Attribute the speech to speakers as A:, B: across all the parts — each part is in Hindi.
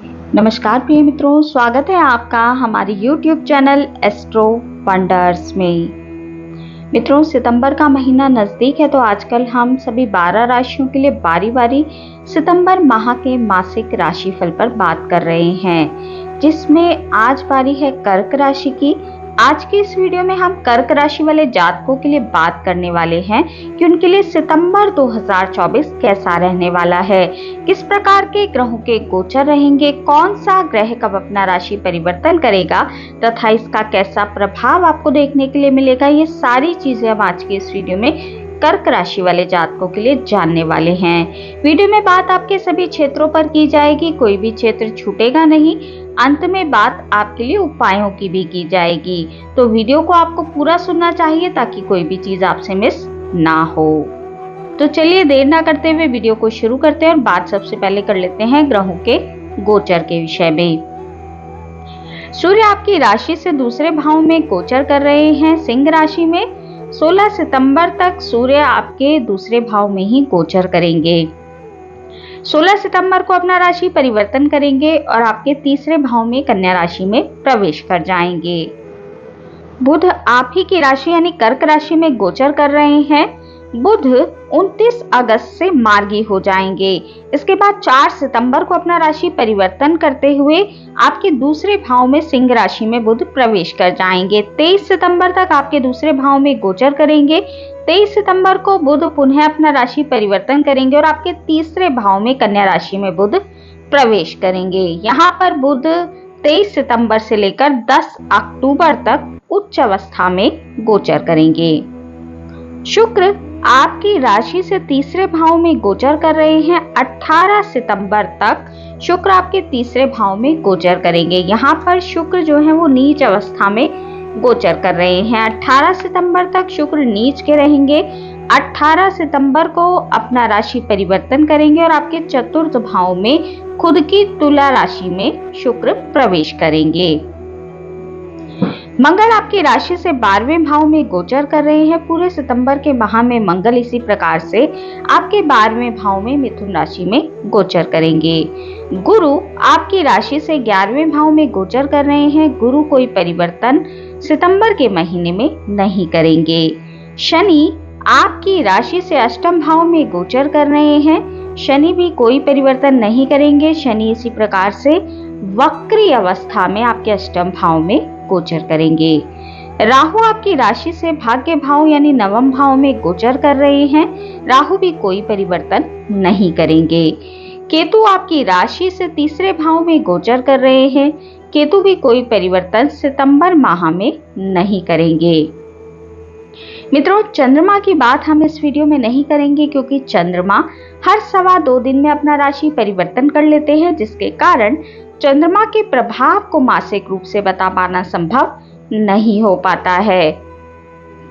A: नमस्कार प्रिय मित्रों, स्वागत है आपका हमारे YouTube चैनल एस्ट्रो वंडर्स में। मित्रों, सितंबर का महीना नजदीक है तो आजकल हम सभी 12 राशियों के लिए बारी बारी सितंबर माह के मासिक राशिफल पर बात कर रहे हैं, जिसमें आज बारी है कर्क राशि की। आज की इस वीडियो में हम कर्क राशि वाले जातकों के लिए बात करने वाले हैं कि उनके लिए सितंबर 2024 कैसा रहने वाला है, किस प्रकार के ग्रहों के गोचर रहेंगे, कौन सा ग्रह कब अपना राशि परिवर्तन करेगा तथा इसका कैसा प्रभाव आपको देखने के लिए मिलेगा। ये सारी चीजें हम आज की इस वीडियो में कर्क राशि वाले जातकों के लिए जानने वाले हैं। वीडियो में बात आपके सभी क्षेत्रों पर की जाएगी, कोई भी क्षेत्र छूटेगा नहीं। अंत में बात आपके लिए उपायों की भी की जाएगी, तो वीडियो को आपको पूरा सुनना चाहिए ताकि कोई भी चीज आपसे मिस ना हो। तो चलिए देर ना करते हुए वीडियो को शुरू करते हैं और बात सबसे पहले कर लेते हैं ग्रहों के गोचर के विषय में। सूर्य आपकी राशि से दूसरे भाव में गोचर कर रहे हैं सिंह राशि में। 16 सितंबर तक सूर्य आपके दूसरे भाव में ही गोचर करेंगे। 16 सितंबर को अपना राशि परिवर्तन करेंगे और आपके तीसरे भाव में कन्या राशि में प्रवेश कर जाएंगे। बुध आप ही की राशि यानी कर्क राशि में गोचर कर रहे हैं। बुध 29 अगस्त से मार्गी हो जाएंगे। इसके बाद 4 सितंबर को अपना राशि परिवर्तन करते हुए आपके दूसरे भाव में सिंह राशि में बुध प्रवेश कर जाएंगे। 23 सितंबर तक आपके दूसरे भाव में गोचर करेंगे। 23 सितंबर को बुध पुनः अपना राशि परिवर्तन करेंगे और आपके तीसरे भाव में कन्या राशि में बुध प्रवेश करेंगे। यहाँ पर बुध 23 सितंबर से लेकर 10 अक्टूबर तक उच्च अवस्था में गोचर करेंगे। शुक्र आपकी राशि से तीसरे भाव में गोचर कर रहे हैं। 18 सितंबर तक शुक्र आपके तीसरे भाव में गोचर करेंगे। यहाँ पर शुक्र जो है वो नीच अवस्था में गोचर कर रहे हैं। 18 सितंबर तक शुक्र नीच के रहेंगे। 18 सितंबर को अपना राशि परिवर्तन करेंगे और आपके चतुर्थ भाव में खुद की तुला राशि में शुक्र प्रवेश करेंगे। मंगल आपकी राशि से 12वें भाव में गोचर कर रहे हैं। पूरे सितंबर के माह में मंगल इसी प्रकार से आपके 12वें भाव में मिथुन राशि में गोचर करेंगे। गुरु आपकी राशि से 11वें भाव में गोचर कर रहे हैं। गुरु कोई परिवर्तन सितंबर के महीने में नहीं करेंगे। शनि आपकी राशि से अष्टम भाव में गोचर कर रहे हैं। शनि भी कोई परिवर्तन नहीं करेंगे। शनि इसी प्रकार से वक्री अवस्था में आपके अष्टम भाव में गोचर करेंगे। राहु आपकी राशि से भाग्य भाव यानी नवम भाव में गोचर कर रहे हैं। राहु भी कोई परिवर्तन नहीं करेंगे। केतु आपकी राशि से तीसरे भाव में गोचर कर रहे हैं। केतु भी कोई परिवर्तन सितंबर माह में नहीं करेंगे। मित्रों, चंद्रमा की बात हम इस वीडियो में नहीं करेंगे क्योंकि चंद्रमा हर 2.25 दिन में अपना राशि परिवर्तन कर लेते हैं, जिसके कारण चंद्रमा के प्रभाव को मासिक रूप से बता पाना संभव नहीं हो पाता है।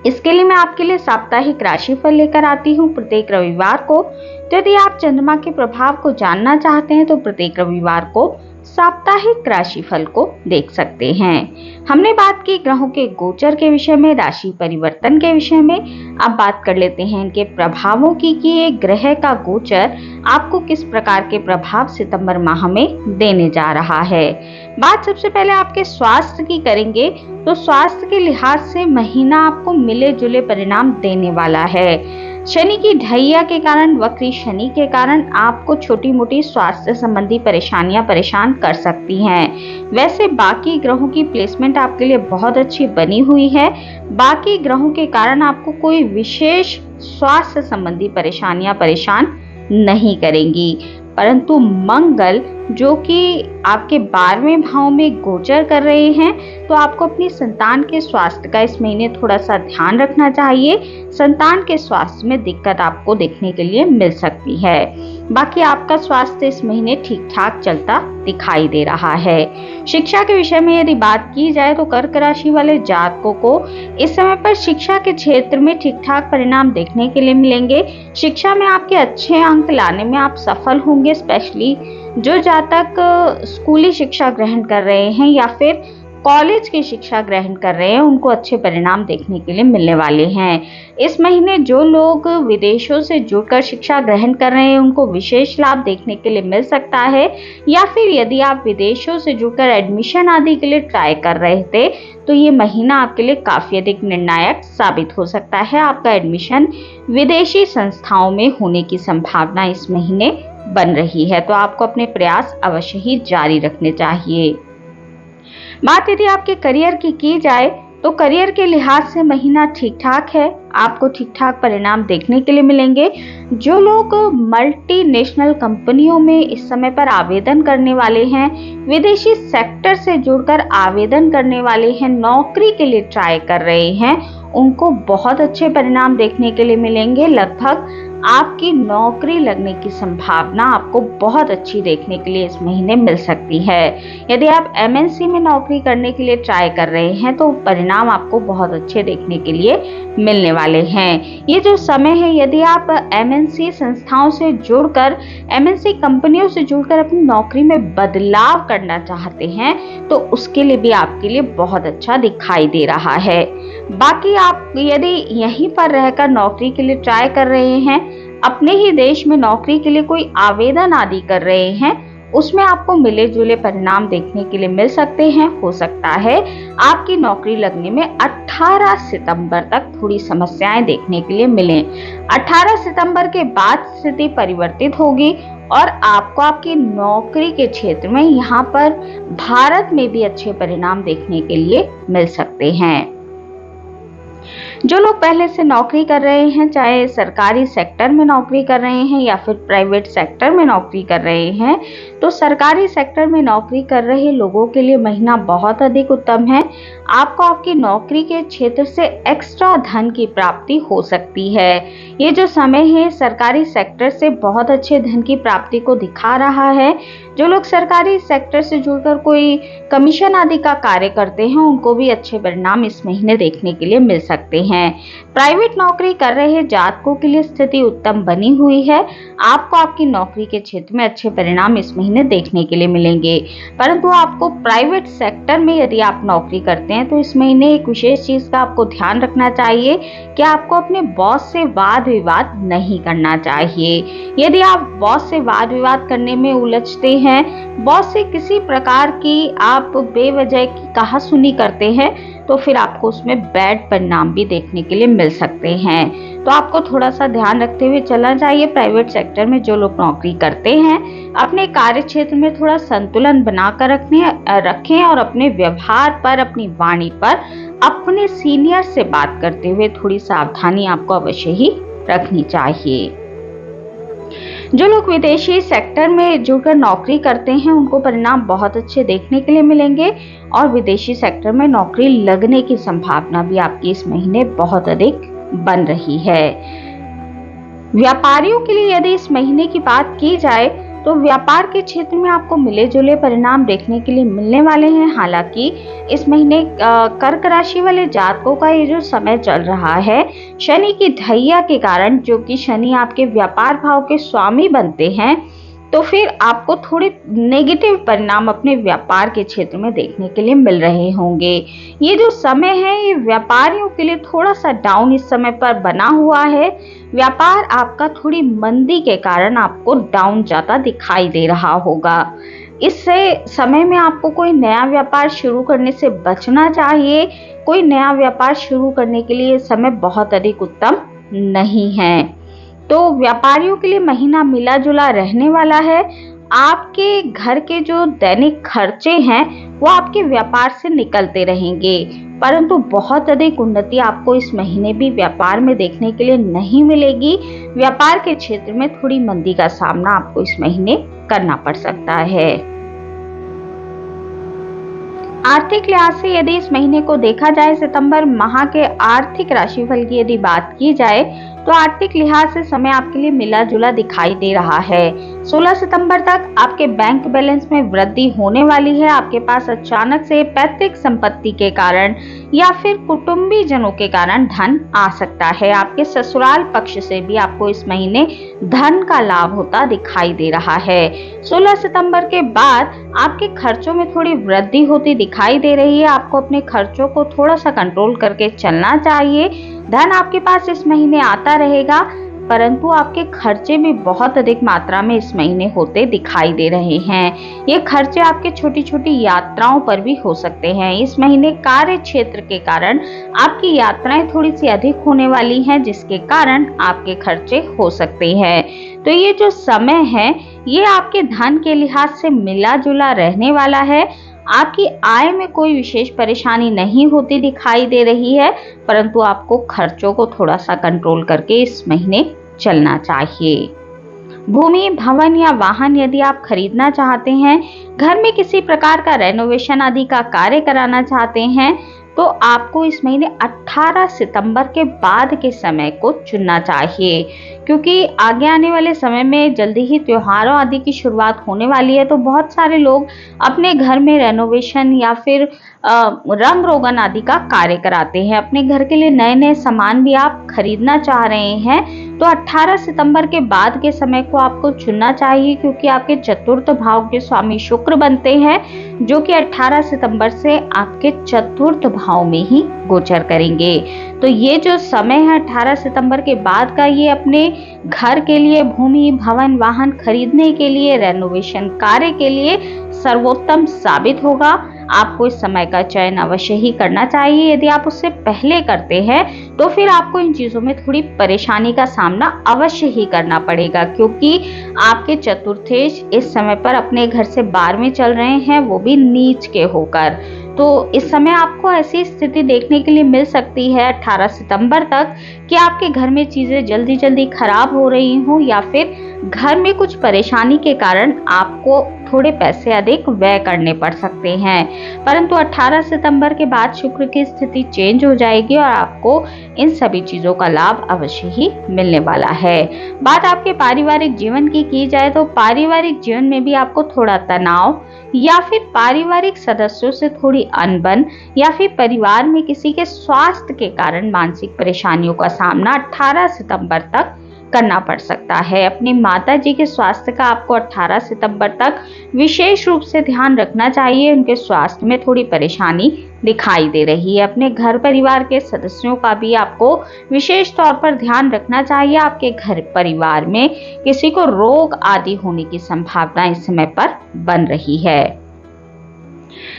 A: इसके लिए मैं आपके लिए साप्ताहिक राशिफल लेकर आती हूँ प्रत्येक रविवार को। तो यदि आप चंद्रमा के प्रभाव को जानना चाहते हैं तो प्रत्येक रविवार को साप्ताहिक राशिफल को देख सकते हैं। हमने बात की ग्रहों के गोचर के विषय में, राशि परिवर्तन के विषय में। अब बात कर लेते हैं इनके प्रभावों की कि ये ग्रह का गोचर आपको किस प्रकार के प्रभाव सितंबर माह में देने जा रहा है। बात सबसे पहले आपके स्वास्थ्य की करेंगे तो स्वास्थ्य के लिहाज से महीना आपको मिले जुले परिणाम देने वाला है। शनि की ढैया के कारण, वक्री शनि के कारण आपको छोटी मोटी स्वास्थ्य संबंधी परेशानियां परेशान कर सकती हैं। वैसे बाकी ग्रहों की प्लेसमेंट आपके लिए बहुत अच्छी बनी हुई है। बाकी ग्रहों के कारण आपको कोई विशेष स्वास्थ्य संबंधी परेशानियां परेशान नहीं करेंगी, परंतु मंगल जो कि आपके 12वें भाव में गोचर कर रहे हैं तो आपको अपनी संतान के स्वास्थ्य का इस महीने थोड़ा सा ध्यान रखना चाहिए। संतान के स्वास्थ्य में दिक्कत आपको देखने के लिए मिल सकती है। बाकी आपका स्वास्थ्य इस महीने ठीक ठाक चलता दिखाई दे रहा है। शिक्षा के विषय में यदि बात की जाए तो कर्क राशि वाले जातकों को इस समय पर शिक्षा के क्षेत्र में ठीक ठाक परिणाम देखने के लिए मिलेंगे। शिक्षा में आपके अच्छे अंक लाने में आप सफल होंगे। स्पेशली जो जातक स्कूली शिक्षा ग्रहण कर रहे हैं या फिर कॉलेज की शिक्षा ग्रहण कर रहे हैं उनको अच्छे परिणाम देखने के लिए मिलने वाले हैं। इस महीने जो लोग विदेशों से जुड़कर शिक्षा ग्रहण कर रहे हैं उनको विशेष लाभ देखने के लिए मिल सकता है, या फिर यदि आप विदेशों से जुड़कर एडमिशन आदि के लिए ट्राई कर रहे थे तो ये महीना आपके लिए काफी अधिक निर्णायक साबित हो सकता है। आपका एडमिशन विदेशी संस्थाओं में होने की संभावना इस महीने बन रही है, तो आपको अपने प्रयास अवश्य ही जारी रखने चाहिए। बात यदि आपके करियर की जाए तो करियर के लिहाज से महीना ठीक ठाक है, आपको ठीक ठाक परिणाम देखने के लिए मिलेंगे। जो लोग मल्टीनेशनल कंपनियों में इस समय पर आवेदन करने वाले हैं, विदेशी सेक्टर से जुड़कर आवेदन करने वाले हैं, नौकरी के लिए ट्राई कर रहे हैं, उनको बहुत अच्छे परिणाम देखने के लिए मिलेंगे। लगभग आपकी नौकरी लगने की संभावना आपको बहुत अच्छी देखने के लिए इस महीने मिल सकती है। यदि आप एमएनसी में नौकरी करने के लिए ट्राई कर रहे हैं तो परिणाम आपको बहुत अच्छे देखने के लिए मिलने वाले हैं। ये जो समय है, यदि आप एमएनसी संस्थाओं से जुड़कर, एमएनसी कंपनियों से जुड़कर अपनी नौकरी में बदलाव करना चाहते हैं तो उसके लिए भी आपके लिए बहुत अच्छा दिखाई दे रहा है। बाकी आप यदि यहीं पर रहकर नौकरी के लिए ट्राई कर रहे हैं, अपने ही देश में नौकरी के लिए कोई आवेदन आदि कर रहे हैं, उसमें आपको मिले जुले परिणाम देखने के लिए मिल सकते हैं। हो सकता है आपकी नौकरी लगने में 18 सितंबर तक थोड़ी समस्याएं देखने के लिए मिलें। 18 सितंबर के बाद स्थिति परिवर्तित होगी और आपको आपकी नौकरी के क्षेत्र में यहाँ पर भारत में भी अच्छे परिणाम देखने के लिए मिल सकते हैं। जो लोग पहले से नौकरी कर रहे हैं, चाहे सरकारी सेक्टर में नौकरी कर रहे हैं या फिर प्राइवेट सेक्टर में नौकरी कर रहे हैं, तो सरकारी सेक्टर में नौकरी कर रहे लोगों के लिए महीना बहुत अधिक उत्तम है। आपको आपकी नौकरी के क्षेत्र से एक्स्ट्रा धन की प्राप्ति हो सकती है। ये जो समय है सरकारी सेक्टर से बहुत अच्छे धन की प्राप्ति को दिखा रहा है। जो लोग सरकारी सेक्टर से जुड़कर कोई कमीशन आदि का कार्य करते हैं उनको भी अच्छे परिणाम इस महीने देखने के लिए मिल सकते हैं। प्राइवेट नौकरी कर रहे जातकों के लिए स्थिति उत्तम बनी हुई है। आपको आपकी नौकरी के क्षेत्र में अच्छे परिणाम इस महीने देखने के लिए मिलेंगे। परंतु आपको प्राइवेट सेक्टर में यदि आप नौकरी करते हैं तो इस महीने एक विशेष चीज का आपको ध्यान रखना चाहिए कि आपको अपने बॉस से वाद विवाद नहीं करना चाहिए। यदि आप बॉस से वाद विवाद करने में उलझते हैं, बॉस से किसी प्रकार की आप बेवजह की कहासुनी करते हैं, तो फिर आपको उसमें बैड परिणाम भी देखने के लिए मिल सकते हैं। तो आपको थोड़ा सा ध्यान रखते हुए चलना चाहिए। प्राइवेट सेक्टर में जो लोग नौकरी करते हैं, अपने कार्य क्षेत्र में थोड़ा संतुलन बनाकर रखें और अपने व्यवहार पर, अपनी वाणी पर अपने सीनियर से बात करते हुए थोड़ी सावधानी आपको अवश्य ही रखनी चाहिए। जो लोग विदेशी सेक्टर में जुड़कर नौकरी करते हैं उनको परिणाम बहुत अच्छे देखने के लिए मिलेंगे और विदेशी सेक्टर में नौकरी लगने की संभावना भी आपकी इस महीने बहुत अधिक बन रही है। व्यापारियों के लिए यदि इस महीने की बात की जाए तो व्यापार के क्षेत्र में आपको मिले जुले परिणाम देखने के लिए मिलने वाले हैं। हालांकि इस महीने कर्क राशि वाले जातकों का ये जो समय चल रहा है, शनि की ढैया के कारण, जो कि शनि आपके व्यापार भाव के स्वामी बनते हैं, तो फिर आपको थोड़े नेगेटिव परिणाम अपने व्यापार के क्षेत्र में देखने के लिए मिल रहे होंगे। ये जो समय है ये व्यापारियों के लिए थोड़ा सा डाउन इस समय पर बना हुआ है। व्यापार आपका थोड़ी मंदी के कारण आपको डाउन जाता दिखाई दे रहा होगा। इससे समय में आपको कोई नया व्यापार शुरू करने से बचना चाहिए। कोई नया व्यापार शुरू करने के लिए समय बहुत अधिक उत्तम नहीं है। तो व्यापारियों के लिए महीना मिला जुला रहने वाला है। आपके घर के जो दैनिक खर्चे हैं वो आपके व्यापार से निकलते रहेंगे, परंतु बहुत अधिक उन्नति आपको इस महीने भी व्यापार में देखने के लिए नहीं मिलेगी। व्यापार के क्षेत्र में थोड़ी मंदी का सामना आपको इस महीने करना पड़ सकता है। आर्थिक लिहाज से यदि इस महीने को देखा जाए, सितंबर माह के आर्थिक राशिफल की यदि बात की जाए तो आर्थिक लिहाज से समय आपके लिए मिला जुला दिखाई दे रहा है। 16 सितंबर तक आपके बैंक बैलेंस में वृद्धि होने वाली है। आपके पास अचानक से पैतृक संपत्ति के कारण या फिर कुटुंबी जनों के कारण धन आ सकता है। आपके ससुराल पक्ष से भी आपको इस महीने धन का लाभ होता दिखाई दे रहा है। 16 सितंबर के बाद आपके खर्चों में थोड़ी वृद्धि होती दिखाई दे रही है। आपको अपने खर्चों को थोड़ा सा कंट्रोल करके चलना चाहिए। धन आपके पास इस महीने आता रहेगा, परंतु आपके खर्चे भी बहुत अधिक मात्रा में इस महीने होते दिखाई दे रहे हैं। ये खर्चे आपके छोटी छोटी यात्राओं पर भी हो सकते हैं। इस महीने कार्य क्षेत्र के कारण आपकी यात्राएं थोड़ी सी अधिक होने वाली हैं, जिसके कारण आपके खर्चे हो सकते हैं। तो ये जो समय है ये आपके धन के लिहाज से मिला जुला रहने वाला है। आपकी आय में कोई विशेष परेशानी नहीं होती दिखाई दे रही है, परंतु आपको खर्चों को थोड़ा सा कंट्रोल करके इस महीने चलना चाहिए। भूमि, भवन या वाहन यदि आप खरीदना चाहते हैं, घर में किसी प्रकार का रेनोवेशन आदि का कार्य कराना चाहते हैं, तो आपको इस महीने 18 सितंबर के बाद के समय को चुनना चाहिए, क्योंकि आगे आने वाले समय में जल्दी ही त्योहारों आदि की शुरुआत होने वाली है। तो बहुत सारे लोग अपने घर में रेनोवेशन या फिर रंग रोगन आदि का कार्य कराते हैं। अपने घर के लिए नए नए सामान भी आप खरीदना चाह रहे हैं, तो 18 सितंबर के बाद के समय को आपको चुनना चाहिए, क्योंकि आपके चतुर्थ भाव के स्वामी शुक्र बनते हैं, जो कि 18 सितंबर से आपके चतुर्थ भाव में ही गोचर करेंगे। तो ये जो समय है 18 सितंबर के बाद का, ये अपने घर के लिए, भूमि, भवन, वाहन खरीदने के लिए, रेनोवेशन कार्य के लिए सर्वोत्तम साबित होगा। आपको इस समय का चयन अवश्य ही करना चाहिए। यदि आप उससे पहले करते हैं तो फिर आपको इन चीजों में थोड़ी परेशानी का सामना अवश्य ही करना पड़ेगा, क्योंकि आपके चतुर्थेश इस समय पर अपने घर से 12वें चल रहे हैं, वो भी नीच के होकर। तो इस समय आपको ऐसी स्थिति देखने के लिए मिल सकती है 18 सितंबर तक कि आपके घर में चीजें जल्दी जल्दी खराब हो रही हों, या फिर घर में कुछ परेशानी के कारण आपको थोड़े पैसे अधिक व्यय करने पड़ सकते हैं। परंतु 18 सितंबर के बाद शुक्र की स्थिति चेंज हो जाएगी और आपको इन सभी चीजों का लाभ अवश्य ही मिलने वाला है। बात आपके पारिवारिक जीवन की जाए तो पारिवारिक जीवन में भी आपको थोड़ा तनाव या फिर पारिवारिक सदस्यों से थोड़ी अनबन या फिर परिवार में किसी के स्वास्थ्य के कारण मानसिक परेशानियों का सामना 18 सितंबर तक करना पड़ सकता है। अपनी माता जी के स्वास्थ्य का आपको 18 सितंबर तक विशेष रूप से ध्यान रखना चाहिए। उनके स्वास्थ्य में थोड़ी परेशानी दिखाई दे रही है। अपने घर परिवार के सदस्यों का भी आपको विशेष तौर पर ध्यान रखना चाहिए। आपके घर परिवार में किसी को रोग आदि होने की संभावना इस समय पर बन रही है।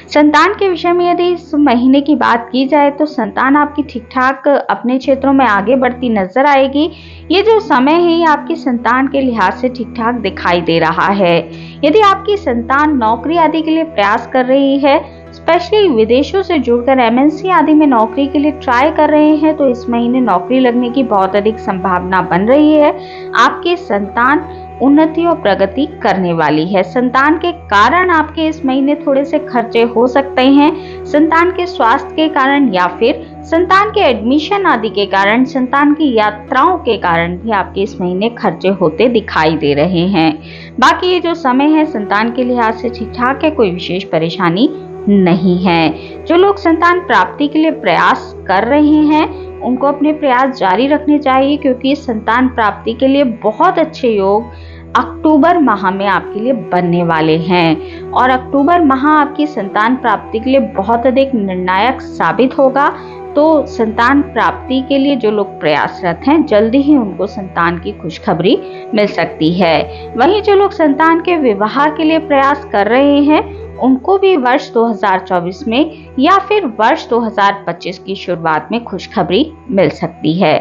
A: संतान के विषय में यदि इस महीने की बात की जाए तो संतान आपकी ठीक ठाक अपने क्षेत्रों में आगे बढ़ती नजर आएगी। ये जो समय है ये आपकी संतान के लिहाज से ठीक ठाक दिखाई दे रहा है। यदि आपकी संतान नौकरी आदि के लिए प्रयास कर रही है, स्पेशली विदेशों से जुड़कर एमएनसी आदि में नौकरी के लिए ट्राई कर रहे हैं, तो इस महीने नौकरी लगने की बहुत अधिक संभावना बन रही है। आपकी संतान उन्नति और प्रगति करने वाली है। संतान के कारण आपके इस महीने थोड़े से खर्चे हो सकते हैं। संतान के स्वास्थ्य के कारण या फिर संतान के एडमिशन आदि के कारण, संतान की यात्राओं के कारण भी आपके इस महीने खर्चे होते दिखाई दे रहे हैं। बाकी ये जो समय है संतान के लिहाज से ठीक ठाक है, कोई विशेष परेशानी नहीं है। जो लोग संतान प्राप्ति के लिए प्रयास कर रहे हैं उनको अपने प्रयास जारी रखने चाहिए, क्योंकि संतान प्राप्ति के लिए बहुत अच्छे योग अक्टूबर माह में आपके लिए बनने वाले हैं और अक्टूबर माह आपकी संतान प्राप्ति के लिए बहुत अधिक निर्णायक साबित होगा। तो संतान प्राप्ति के लिए जो लोग प्रयासरत हैं जल्दी ही उनको संतान की खुशखबरी मिल सकती है। वहीं जो लोग संतान के विवाह के लिए प्रयास कर रहे हैं उनको भी वर्ष 2024 में या फिर वर्ष 2025 की शुरुआत में खुशखबरी मिल सकती है।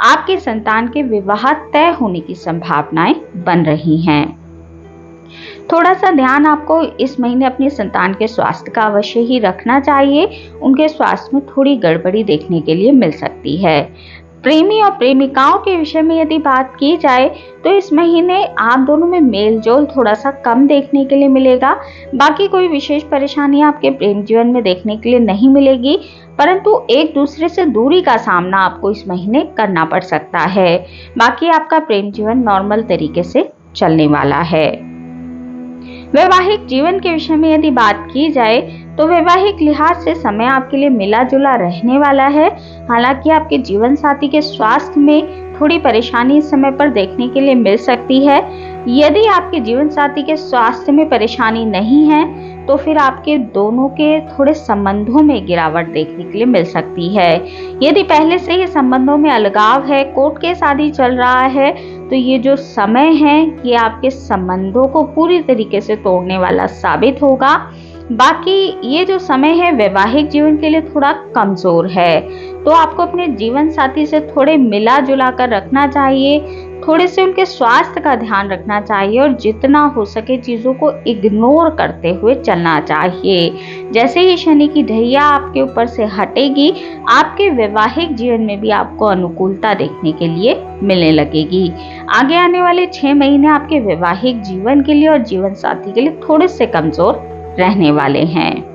A: आपके संतान के विवाह तय होने की संभावनाएं बन रही हैं। थोड़ा सा ध्यान आपको इस महीने अपने संतान के स्वास्थ्य का अवश्य ही रखना चाहिए। उनके स्वास्थ्य में थोड़ी गड़बड़ी देखने के लिए मिल सकती है। प्रेमी और प्रेमिकाओं के विषय में यदि बात की जाए तो इस महीने आप दोनों में मेल जोल थोड़ा सा कम देखने के लिए मिलेगा। बाकी कोई विशेष परेशानी आपके प्रेम जीवन में देखने के लिए नहीं मिलेगी, परंतु एक दूसरे से दूरी का सामना आपको इस महीने करना पड़ सकता है। बाकी आपका प्रेम जीवन नॉर्मल तरीके से चलने वाला है। वैवाहिक जीवन के विषय में यदि बात की जाए तो वैवाहिक लिहाज से समय आपके लिए मिला जुला रहने वाला है। हालांकि आपके जीवन साथी के स्वास्थ्य में थोड़ी परेशानी इस समय पर देखने के लिए मिल सकती है। यदि आपके जीवन साथी के स्वास्थ्य में परेशानी नहीं है तो फिर आपके दोनों के थोड़े संबंधों में गिरावट देखने के लिए मिल सकती है। यदि पहले से ही संबंधों में अलगाव है, कोर्ट केस आदि चल रहा है, तो ये जो समय है ये आपके संबंधों को पूरी तरीके से तोड़ने वाला साबित होगा। बाकी ये जो समय है वैवाहिक जीवन के लिए थोड़ा कमजोर है, तो आपको अपने जीवन साथी से थोड़े मिला जुला कर रखना चाहिए, थोड़े से उनके स्वास्थ्य का ध्यान रखना चाहिए और जितना हो सके चीजों को इग्नोर करते हुए चलना चाहिए। जैसे ही शनि की ढैया आपके ऊपर से हटेगी, आपके वैवाहिक जीवन में भी आपको अनुकूलता देखने के लिए मिलने लगेगी। आगे आने वाले 6 महीने आपके वैवाहिक जीवन के लिए और जीवन साथी के लिए थोड़े से कमजोर रहने वाले हैं।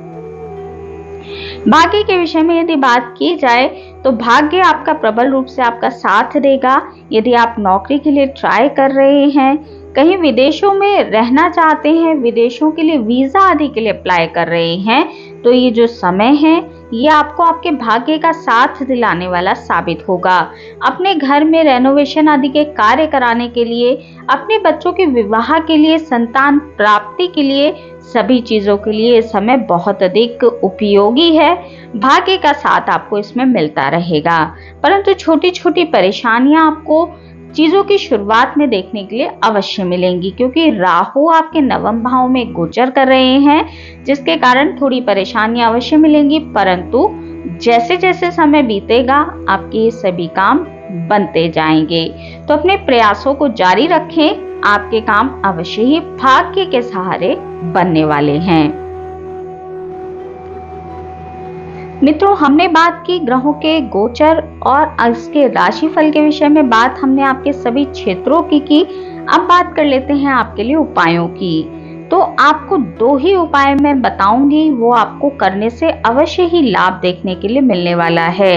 A: भाग्य के विषय में यदि बात की जाए तो भाग्य आपका प्रबल रूप से आपका साथ देगा। यदि आप नौकरी के लिए ट्राई कर रहे हैं, कहीं विदेशों में रहना चाहते हैं, विदेशों के लिए वीजा आदि के लिए अप्लाई कर रहे हैं, तो ये जो समय है ये आपको आपके भाग्य का साथ दिलाने वाला साबित होगा। अपने घर में रेनोवेशन आदि के कार्य कराने के लिए, अपने बच्चों के विवाह के लिए, संतान प्राप्ति के लिए, सभी चीजों के लिए समय बहुत अधिक उपयोगी है। भाग्य का साथ आपको इसमें मिलता रहेगा, परंतु छोटी छोटी परेशानियां आपको चीजों की शुरुआत में देखने के लिए अवश्य मिलेंगी, क्योंकि राहु आपके नवम भाव में गोचर कर रहे हैं, जिसके कारण थोड़ी परेशानियां अवश्य मिलेंगी। परंतु जैसे जैसे समय बीतेगा आपके ये सभी काम बनते जाएंगे, तो अपने प्रयासों को जारी रखें। आपके काम अवश्य ही भाग्य के सहारे बनने वाले हैं। मित्रों, हमने बात की ग्रहों के गोचर और इसके राशिफल के विषय में बात हमने आपके सभी क्षेत्रों की। अब बात कर लेते हैं आपके लिए उपायों की। तो आपको 2 ही उपाय मैं बताऊंगी, वो आपको करने से अवश्य ही लाभ देखने के लिए मिलने वाला है।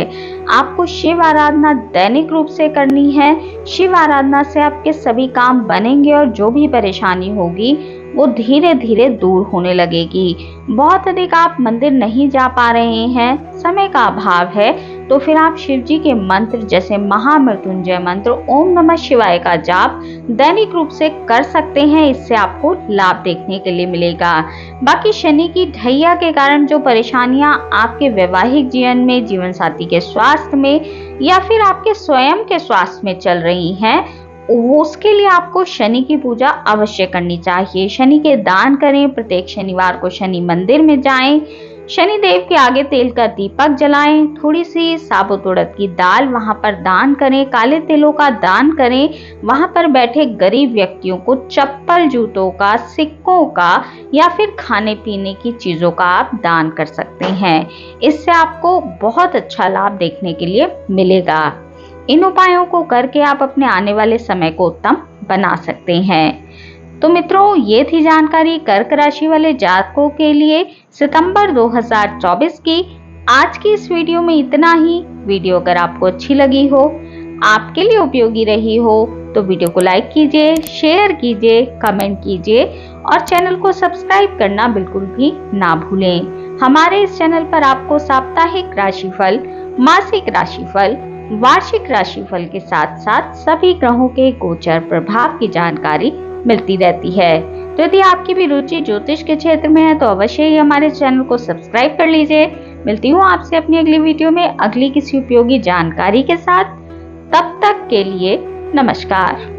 A: आपको शिव आराधना दैनिक रूप से करनी है। शिव आराधना से आपके सभी काम बनेंगे और जो भी परेशानी होगी वो धीरे धीरे दूर होने लगेगी। बहुत अधिक आप मंदिर नहीं जा पा रहे हैं, समय का अभाव है, तो फिर आप शिव जी के मंत्र जैसे महामृत्युंजय मंत्र, ओम नमः शिवाय का जाप दैनिक रूप से कर सकते हैं। इससे आपको लाभ देखने के लिए मिलेगा। बाकी शनि की ढैया के कारण जो परेशानियां आपके वैवाहिक जीवन में, जीवन साथी के स्वास्थ्य में या फिर आपके स्वयं के स्वास्थ्य में चल रही हैं, उसके लिए आपको शनि की पूजा अवश्य करनी चाहिए। शनि के दान करें, प्रत्येक शनिवार को शनि मंदिर में जाएं, शनि देव के आगे तेल का दीपक जलाएं, थोड़ी सी साबुत उड़द की दाल वहां पर दान करें, काले तिलों का दान करें, वहां पर बैठे गरीब व्यक्तियों को चप्पल, जूतों का, सिक्कों का या फिर खाने पीने की चीजों का आप दान कर सकते हैं। इससे आपको बहुत अच्छा लाभ देखने के लिए मिलेगा। इन उपायों को करके आप अपने आने वाले समय को उत्तम बना सकते हैं। तो मित्रों, ये थी जानकारी कर्क राशि वाले जातकों के लिए सितंबर 2024 की। आज की इस वीडियो में इतना ही। वीडियो अगर आपको अच्छी लगी हो, आपके लिए उपयोगी रही हो, तो वीडियो को लाइक कीजिए, शेयर कीजिए, कमेंट कीजिए और चैनल को सब्सक्राइब करना बिल्कुल भी ना भूलें। हमारे इस चैनल पर आपको साप्ताहिक राशिफल, मासिक राशिफल, वार्षिक राशिफल के साथ साथ सभी ग्रहों के गोचर प्रभाव की जानकारी मिलती रहती है। तो यदि आपकी भी रुचि ज्योतिष के क्षेत्र में है तो अवश्य ही हमारे चैनल को सब्सक्राइब कर लीजिए। मिलती हूँ आपसे अपनी अगली वीडियो में अगली किसी उपयोगी जानकारी के साथ। तब तक के लिए नमस्कार।